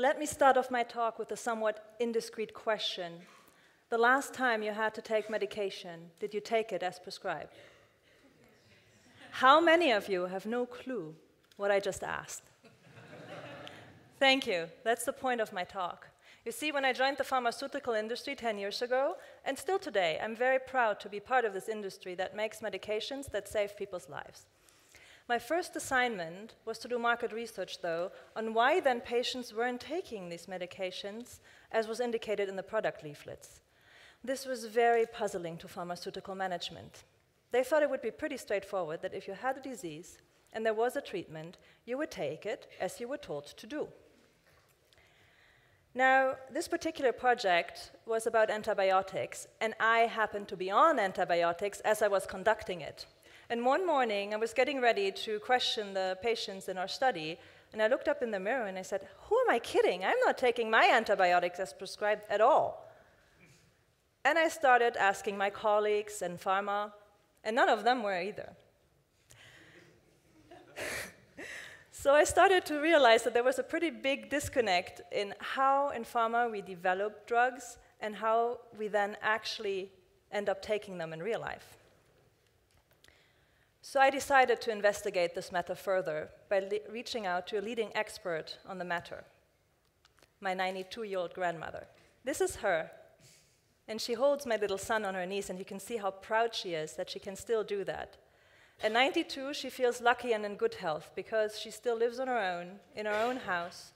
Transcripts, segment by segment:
let me start off my talk with a somewhat indiscreet question. The last time you had to take medication, did you take it as prescribed? How many of you have no clue what I just asked? Thank you. That's the point of my talk. You see, when I joined the pharmaceutical industry 10 years ago, and still today, I'm very proud to be part of this industry that makes medications that save people's lives. My first assignment was to do market research, though, on why then patients weren't taking these medications as was indicated in the product leaflets. This was very puzzling to pharmaceutical management. They thought it would be pretty straightforward that if you had a disease and there was a treatment, you would take it as you were told to do. Now, this particular project was about antibiotics, and I happened to be on antibiotics as I was conducting it. And one morning, I was getting ready to question the patients in our study, and I looked up in the mirror and I said, who am I kidding? I'm not taking my antibiotics as prescribed at all. And I started asking my colleagues in pharma, and none of them were either. So I started to realize that there was a pretty big disconnect in how in pharma we develop drugs and how we then actually end up taking them in real life. So I decided to investigate this matter further by reaching out to a leading expert on the matter, my 92-year-old grandmother. This is her, and she holds my little son on her knees, and you can see how proud she is that she can still do that. At 92, she feels lucky and in good health because she still lives on her own, in her own house.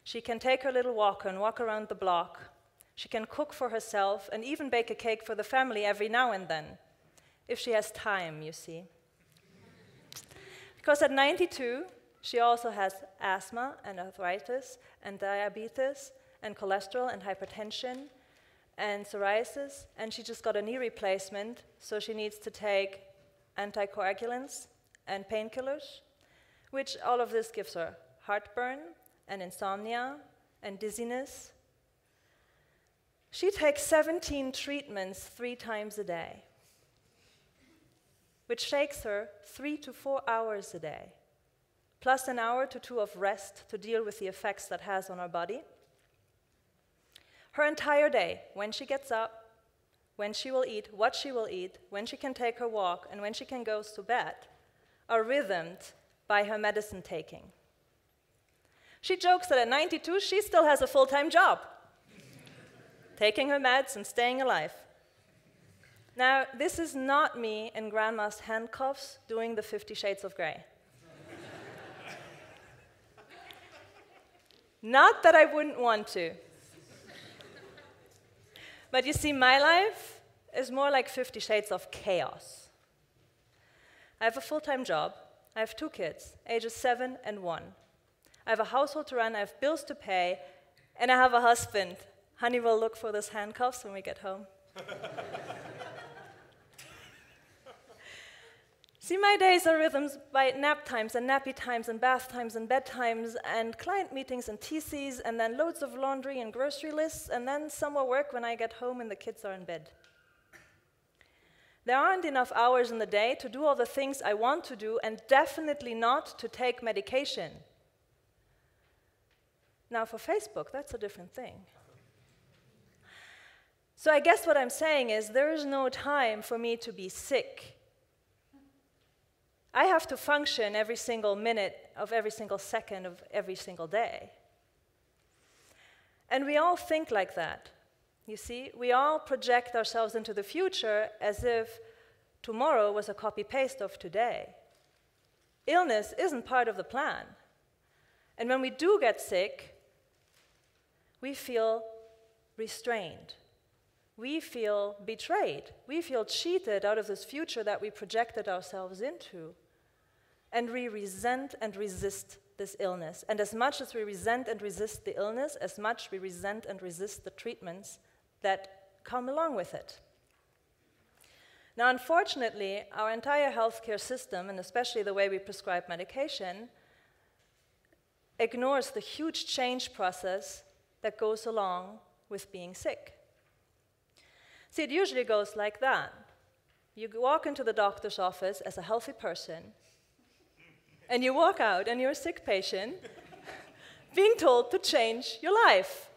She can take her little walker and walk around the block. She can cook for herself and even bake a cake for the family every now and then, if she has time, you see. Because at 92, she also has asthma and arthritis and diabetes and cholesterol and hypertension and psoriasis, and she just got a knee replacement, so she needs to take anticoagulants and painkillers, which all of this gives her heartburn and insomnia and dizziness. She takes 17 treatments 3 times a day, which takes her 3 to 4 hours a day, plus an hour to 2 of rest to deal with the effects that has on her body. Her entire day, when she gets up, when she will eat, what she will eat, when she can take her walk, and when she can go to bed, are rhythmed by her medicine taking. She jokes that at 92, she still has a full-time job, taking her meds and staying alive. Now, this is not me in grandma's handcuffs doing the 50 Shades of Grey. Not that I wouldn't want to. But you see, my life is more like 50 Shades of Chaos. I have a full-time job. I have 2 kids, ages 7 and 1. I have a household to run, I have bills to pay, and I have a husband. Honey will look for those handcuffs when we get home. See, my days are rhythms by nap times and nappy times and bath times and bedtimes and client meetings and TCs and then loads of laundry and grocery lists and then some more work when I get home and the kids are in bed. There aren't enough hours in the day to do all the things I want to do and definitely not to take medication. Now for Facebook, that's a different thing. So I guess what I'm saying is there is no time for me to be sick. I have to function every single minute of every single second of every single day. And we all think like that. You see, we all project ourselves into the future as if tomorrow was a copy-paste of today. Illness isn't part of the plan. And when we do get sick, we feel restrained. We feel betrayed. We feel cheated out of this future that we projected ourselves into. And we resent and resist this illness. And as much as we resent and resist the illness, as much we resent and resist the treatments that come along with it. Now, unfortunately, our entire healthcare system, and especially the way we prescribe medication, ignores the huge change process that goes along with being sick. See, it usually goes like that. You walk into the doctor's office as a healthy person, and you walk out and you're a sick patient being told to change your life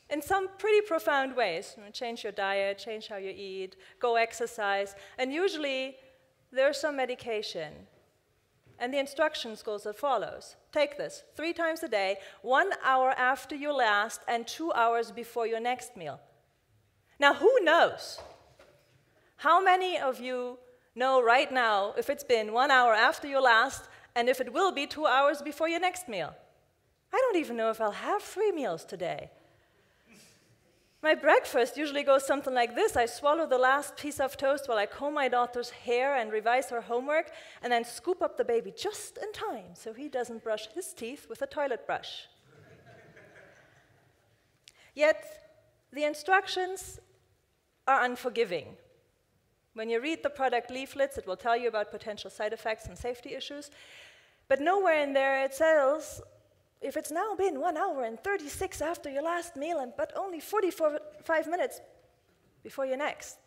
in some pretty profound ways. Change your diet, change how you eat, go exercise, and usually there's some medication. And the instructions goes as follows. Take this 3 times a day, 1 hour after your last and 2 hours before your next meal. Now, who knows? How many of you know right now if it's been 1 hour after your last and if it will be 2 hours before your next meal? I don't even know if I'll have 3 meals today. My breakfast usually goes something like this. I swallow the last piece of toast while I comb my daughter's hair and revise her homework, and then scoop up the baby just in time so he doesn't brush his teeth with a toilet brush. Yet, the instructions are unforgiving. When you read the product leaflets, it will tell you about potential side effects and safety issues, but nowhere in there it says, if it's now been 1 hour and 36 after your last meal, but only 45 minutes before your next,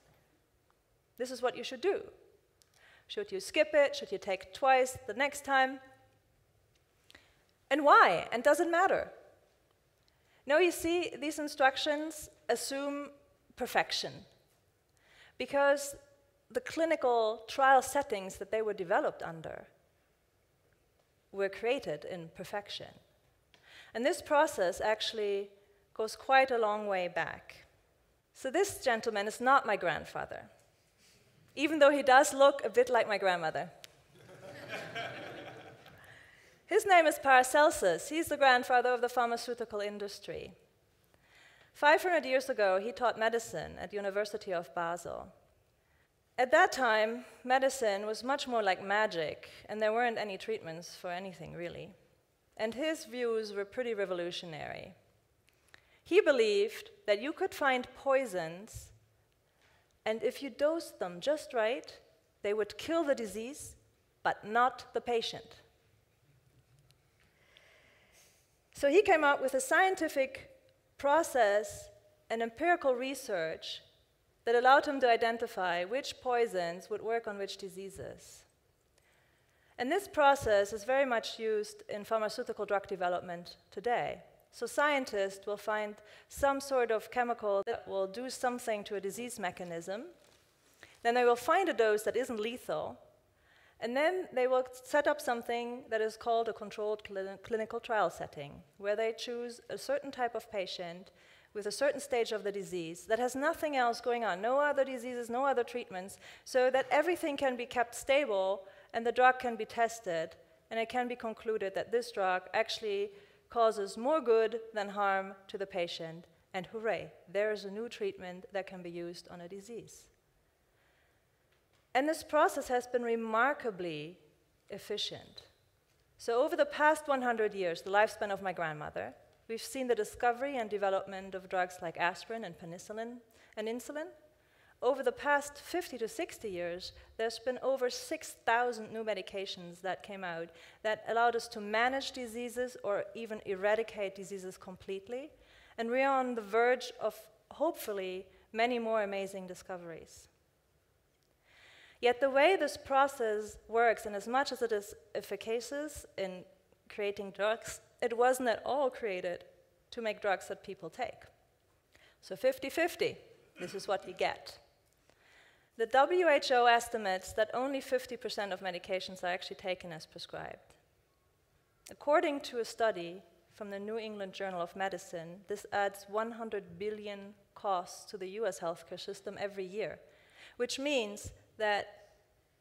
this is what you should do. Should you skip it? Should you take it twice the next time? And why? And does it matter? No, you see, these instructions assume perfection, because the clinical trial settings that they were developed under were created in perfection. And this process actually goes quite a long way back. So this gentleman is not my grandfather, even though he does look a bit like my grandmother. His name is Paracelsus. He's the grandfather of the pharmaceutical industry. 500 years ago, he taught medicine at the University of Basel. At that time, medicine was much more like magic, and there weren't any treatments for anything, really. And his views were pretty revolutionary. He believed that you could find poisons, and if you dosed them just right, they would kill the disease, but not the patient. So he came up with a scientific process and empirical research that allowed him to identify which poisons would work on which diseases. And this process is very much used in pharmaceutical drug development today. So scientists will find some sort of chemical that will do something to a disease mechanism. Then they will find a dose that isn't lethal. And then they will set up something that is called a controlled clinical trial setting, where they choose a certain type of patient with a certain stage of the disease that has nothing else going on, no other diseases, no other treatments, so that everything can be kept stable and the drug can be tested, and it can be concluded that this drug actually causes more good than harm to the patient, and hooray, there is a new treatment that can be used on a disease. And this process has been remarkably efficient. So over the past 100 years, the lifespan of my grandmother, we've seen the discovery and development of drugs like aspirin and penicillin and insulin. Over the past 50 to 60 years, there's been over 6,000 new medications that came out that allowed us to manage diseases or even eradicate diseases completely. And we are on the verge of, hopefully, many more amazing discoveries. Yet the way this process works, and as much as it is efficacious in creating drugs, it wasn't at all created to make drugs that people take. So 50-50, this is what you get. The WHO estimates that only 50% of medications are actually taken as prescribed. According to a study from the New England Journal of Medicine, this adds 100 billion costs to the US healthcare system every year, which means that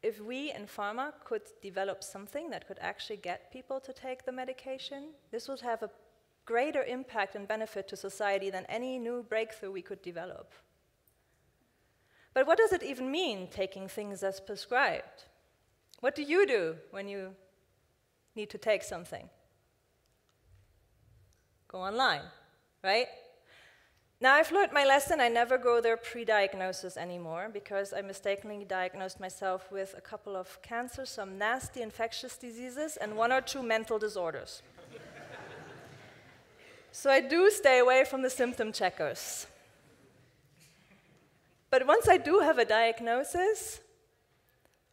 if we in pharma could develop something that could actually get people to take the medication, this would have a greater impact and benefit to society than any new breakthrough we could develop. But what does it even mean, taking things as prescribed? What do you do when you need to take something? Go online, right? Now, I've learned my lesson. I never go there pre-diagnosis anymore, because I mistakenly diagnosed myself with a couple of cancers, some nasty infectious diseases, and 1 or 2 mental disorders. So I do stay away from the symptom checkers. But once I do have a diagnosis,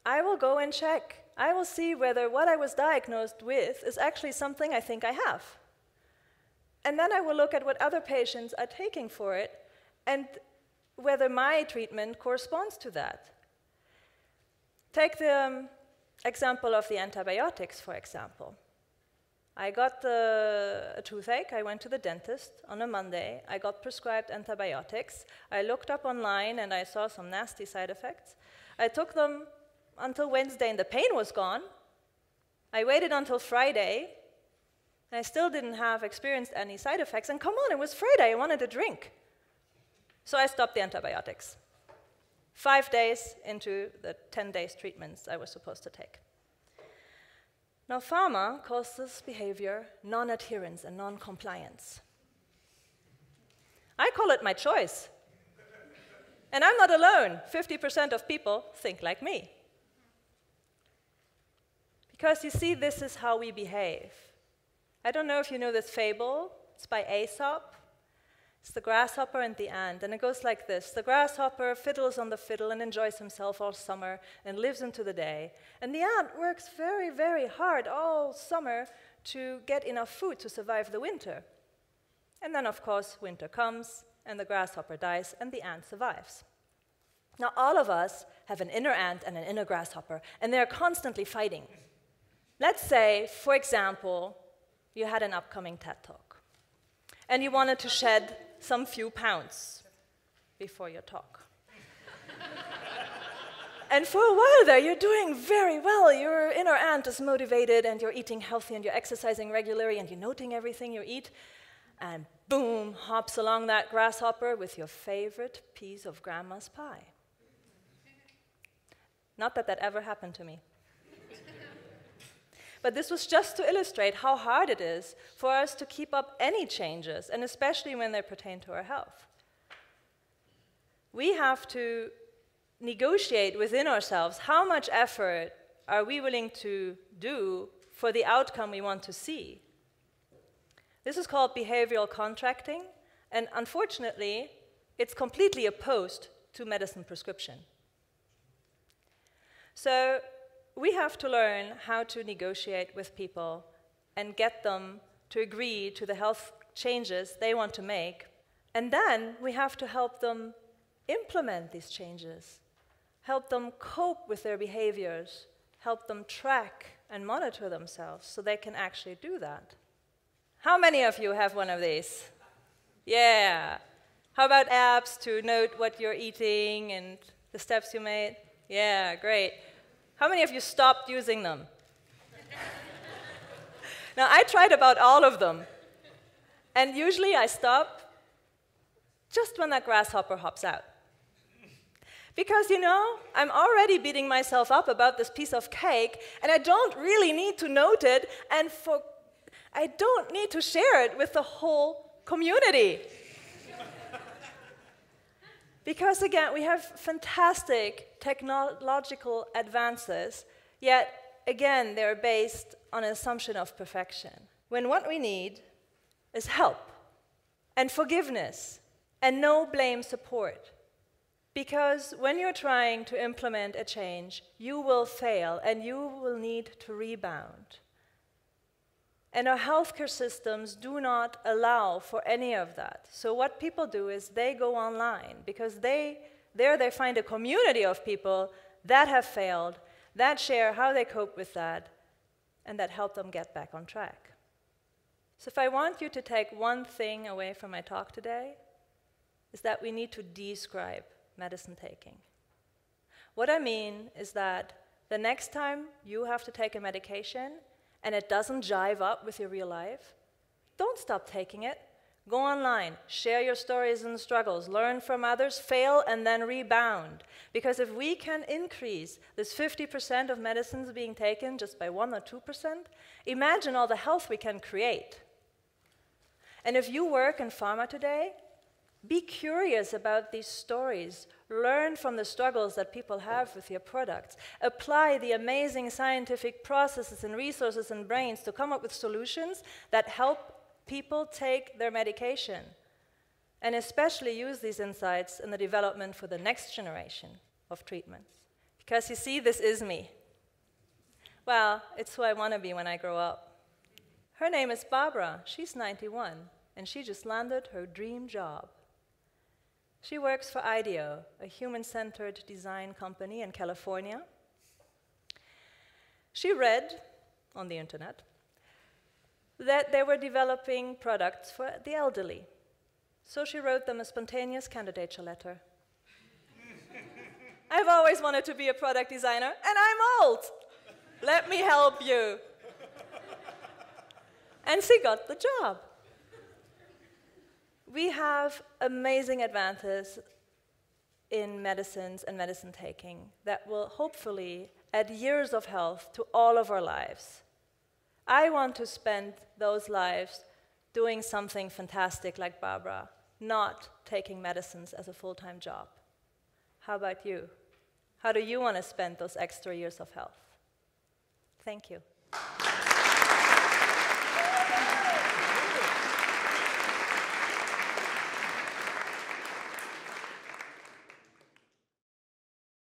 I will go and check. I will see whether what I was diagnosed with is actually something I think I have. And then I will look at what other patients are taking for it and whether my treatment corresponds to that. Take the example of the antibiotics, for example. I got a toothache. I went to the dentist on a Monday. I got prescribed antibiotics. I looked up online and I saw some nasty side effects. I took them until Wednesday and the pain was gone. I waited until Friday. And I still didn't have experienced any side effects. And come on, it was Friday. I wanted a drink. So I stopped the antibiotics. 5 days into the 10 days treatments I was supposed to take. Now, pharma calls this behavior non-adherence and non-compliance. I call it my choice. And I'm not alone. 50% of people think like me. Because you see, this is how we behave. I don't know if you know this fable. It's by Aesop. It's the grasshopper and the ant, and it goes like this. The grasshopper fiddles on the fiddle and enjoys himself all summer and lives into the day. And the ant works very, very hard all summer to get enough food to survive the winter. And then, of course, winter comes, and the grasshopper dies, and the ant survives. Now, all of us have an inner ant and an inner grasshopper, and they're constantly fighting. Let's say, for example, you had an upcoming TED Talk, and you wanted to shed some few pounds before your talk. And for a while there, you're doing very well. Your inner ant is motivated, and you're eating healthy, and you're exercising regularly, and you're noting everything you eat. And boom, hops along that grasshopper with your favorite piece of grandma's pie. Not that that ever happened to me. But this was just to illustrate how hard it is for us to keep up any changes, and especially when they pertain to our health. We have to negotiate within ourselves how much effort are we willing to do for the outcome we want to see. This is called behavioral contracting, and unfortunately, it's completely opposed to medicine prescription. So we have to learn how to negotiate with people and get them to agree to the health changes they want to make. And then we have to help them implement these changes, help them cope with their behaviors, help them track and monitor themselves so they can actually do that. How many of you have one of these? Yeah. How about apps to note what you're eating and the steps you made? Yeah, great. How many of you stopped using them? Now, I tried about all of them. And usually I stop just when that grasshopper hops out. Because, you know, I'm already beating myself up about this piece of cake, and I don't really need to note it, and I don't need to share it with the whole community. Because, again, we have fantastic technological advances, yet, again, they're based on an assumption of perfection. When what we need is help and forgiveness and no blame support. Because when you're trying to implement a change, you will fail and you will need to rebound. And our healthcare systems do not allow for any of that. So what people do is they go online because there they find a community of people that have failed, that share how they cope with that, and that help them get back on track. So if I want you to take one thing away from my talk today, is that we need to de-scribe medicine taking. What I mean is that the next time you have to take a medication and it doesn't jive up with your real life, don't stop taking it. Go online, share your stories and struggles, learn from others, fail, and then rebound. Because if we can increase this 50% of medicines being taken just by 1 or 2%, imagine all the health we can create. And if you work in pharma today, be curious about these stories. Learn from the struggles that people have with your products. Apply the amazing scientific processes and resources and brains to come up with solutions that help people take their medication. And especially use these insights in the development for the next generation of treatments. Because you see, this is me. Well, it's who I want to be when I grow up. Her name is Barbara. She's 91. and she just landed her dream job. She works for IDEO, a human-centered design company in California. She read on the internet that they were developing products for the elderly. So she wrote them a spontaneous candidature letter. I've always wanted to be a product designer, and I'm old. Let me help you. And she got the job. We have amazing advances in medicines and medicine taking that will hopefully add years of health to all of our lives. I want to spend those lives doing something fantastic like Barbara, not taking medicines as a full-time job. How about you? How do you want to spend those extra years of health? Thank you.